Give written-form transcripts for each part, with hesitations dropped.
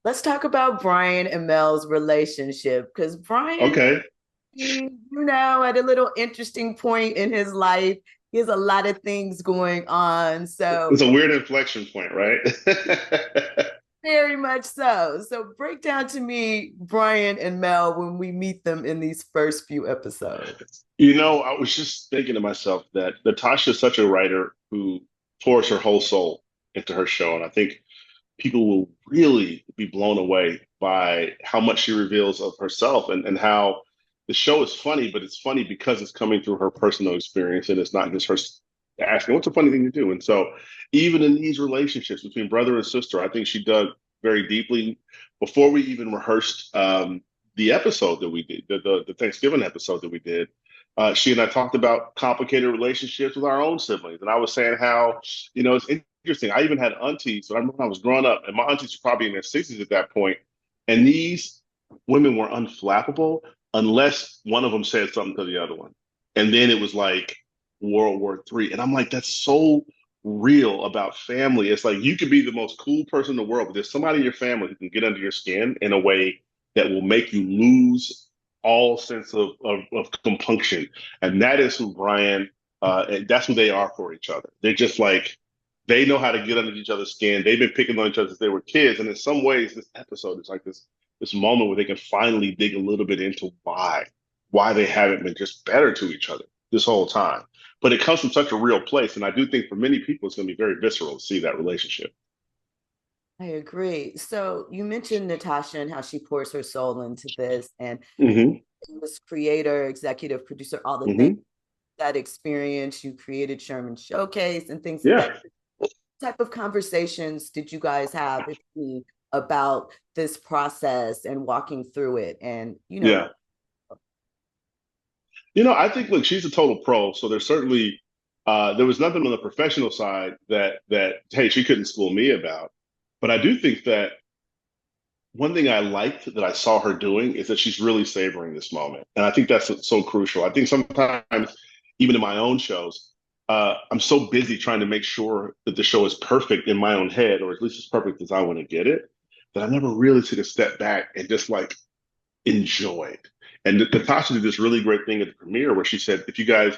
Let's talk about Brian and Mel's relationship because Brian, Okay. at a little interesting point in his life. He has a lot of things going on. So, It's a weird inflection point, right? very much so. So, break down to me Brian and Mel when we meet them in these first few episodes. I was just thinking to myself that Natasha is such a writer who pours her whole soul into her show. And I think people will really be blown away by how much she reveals of herself and how the show is funny, but it's funny because it's coming through her personal experience and it's not just her asking, what's a funny thing to do? And so, even in these relationships between brother and sister, I think she dug very deeply before we even rehearsed the episode that we did, the Thanksgiving episode that we did. She and I talked about complicated relationships with our own siblings. And I was saying how, it's interesting. I even had aunties. So I remember when I was growing up, and my aunties were probably in their 60s at that point, and these women were unflappable unless one of them said something to the other one. And then it was like World War III. And I'm like, that's so real about family. It's like you could be the most cool person in the world, but there's somebody in your family who can get under your skin in a way that will make you lose all sense of compunction. And that is who Brian, and that's who they are for each other. They're just like, they know how to get under each other's skin. They've been picking on each other since they were kids. And in some ways, this episode is like this moment where they can finally dig a little bit into why they haven't been just better to each other this whole time. But it comes from such a real place. And I do think for many people, it's going to be very visceral to see that relationship. I agree. So, you mentioned Natasha and how she pours her soul into this and Hmm. was creator, executive producer, all the things Hmm. that experience. You created Sherman Showcase and things of that. Yeah. Type of conversations did you guys have about this process and walking through it? And, Yeah. I think, look, she's a total pro. So there's certainly, there was nothing on the professional side hey, she couldn't school me about. But I do think that one thing I liked that I saw her doing is that she's really savoring this moment. And I think that's so crucial. I think sometimes, even in my own shows, I'm so busy trying to make sure that the show is perfect in my own head, or at least as perfect as I want to get it, that I never really took a step back and just like enjoyed. And Natasha did this really great thing at the premiere where she said, if you guys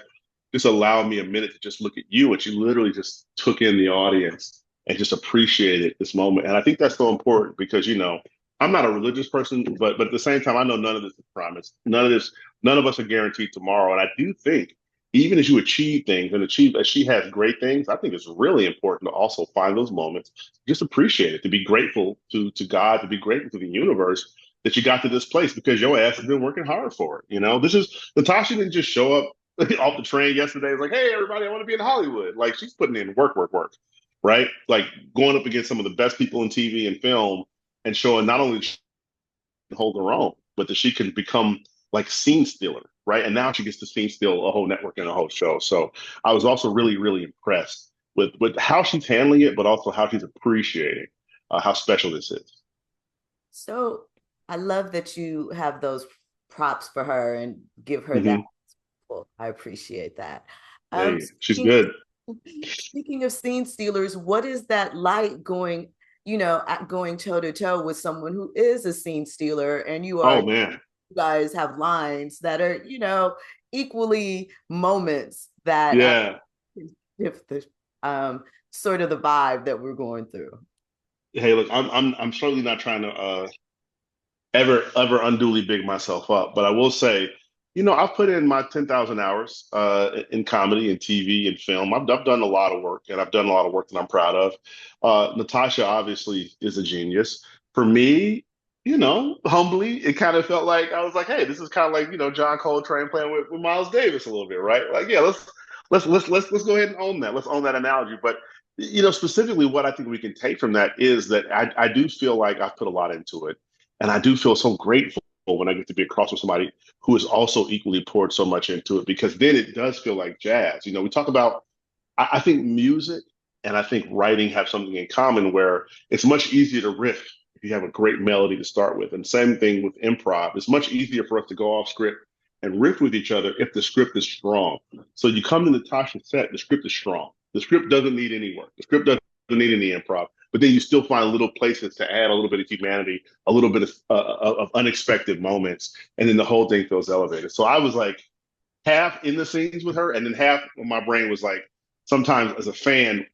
just allow me a minute to just look at you, and she literally just took in the audience and just appreciated this moment. And I think that's so important because, I'm not a religious person, but at the same time, I know none of this is promised. None of us are guaranteed tomorrow. And I do think even as you achieve things and achieve as she has great things, I think it's really important to also find those moments, just appreciate it, to be grateful to God, to be grateful to the universe that you got to this place because your ass has been working hard for it. This is Natasha didn't just show up off the train yesterday. It's like, hey, everybody, I want to be in Hollywood. Like she's putting in work, work, work, right? Like going up against some of the best people in TV and film and showing not only she can hold her own, but that she can become like scene stealer, right? And now she gets to scene steal a whole network and a whole show. So I was also really, really impressed with how she's handling it, but also how she's appreciating how special this is. So I love that you have those props for her and give her that. Mm-hmm. Well, I appreciate that. Um, Hey, she's speaking, good. speaking of scene stealers, what is that like going toe to toe with someone who is a scene stealer and Oh you man. guys have lines that are, equally moments that Yeah. if the um sort of the vibe that we're going through. Hey, look, I'm certainly not trying to ever unduly big myself up, but I will say, I've put in my 10,000 hours in comedy and TV and film. I've done a lot of work, and I've done a lot of work that I'm proud of. Natasha obviously is a genius. For me, humbly, it kind of felt like I was like, hey, this is kind of like John Coltrane playing with Miles Davis a little bit, right? Like, yeah, let's go ahead and own that. Let's own that analogy. But specifically, what I think we can take from that is that I do feel like I've put a lot into it. And I do feel so grateful when I get to be across with somebody who has also equally poured so much into it, because then it does feel like jazz. We talk about, I think music and I think writing have something in common where it's much easier to riff if you have a great melody to start with. And same thing with improv. It's much easier for us to go off script and riff with each other if the script is strong. So you come to Natasha's set, the script is strong. The script doesn't need any work. The script doesn't need any improv. but then you still find little places to add a little bit of humanity, a little bit of unexpected moments, and then the whole thing feels elevated. So I was like half in the scenes with her, and then half of my brain was like sometimes as a fan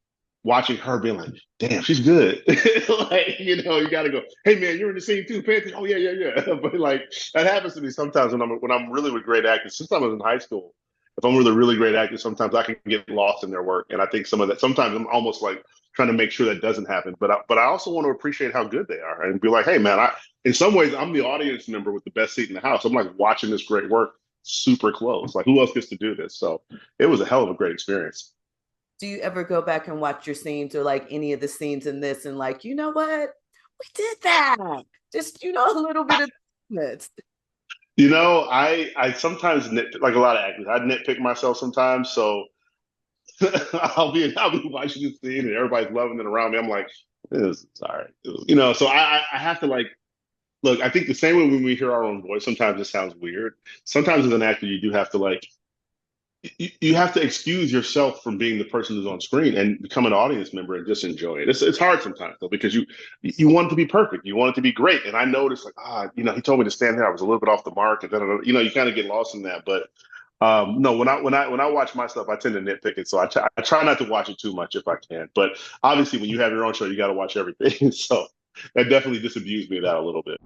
watching her being like, damn, she's good. Like, you got to go, hey man, you're in the scene too. Pay attention. Oh yeah, yeah, yeah. But like that happens to me sometimes when I'm really with great actors. Since I was in high school, if I'm with a really great actor, sometimes I can get lost in their work, and I think some of that. Sometimes I'm almost like trying to make sure that doesn't happen. But I also want to appreciate how good they are and be like, hey man, in some ways I'm the audience member with the best seat in the house. I'm like watching this great work super close. Like who else gets to do this? So it was a hell of a great experience. Do you ever go back and watch your scenes or like any of the scenes in this and like, you know what? We did that. Just, a little bit of this. I sometimes like a lot of actors. I nitpick myself sometimes. So I'll be watching this scene and everybody's loving it around me. I'm like, this is all right. So I have to like look, I think the same way when we hear our own voice, sometimes it sounds weird. Sometimes as an actor, you do have to like you have to excuse yourself from being the person who's on screen and become an audience member and just enjoy it. It's hard sometimes though because you want it to be perfect, you want it to be great. And I noticed like he told me to stand there. I was a little bit off the mark, and then you kind of get lost in that. But no, when I watch my stuff, I tend to nitpick it. So I try not to watch it too much if I can. But obviously, when you have your own show, you got to watch everything. So that definitely disabused me of that a little bit.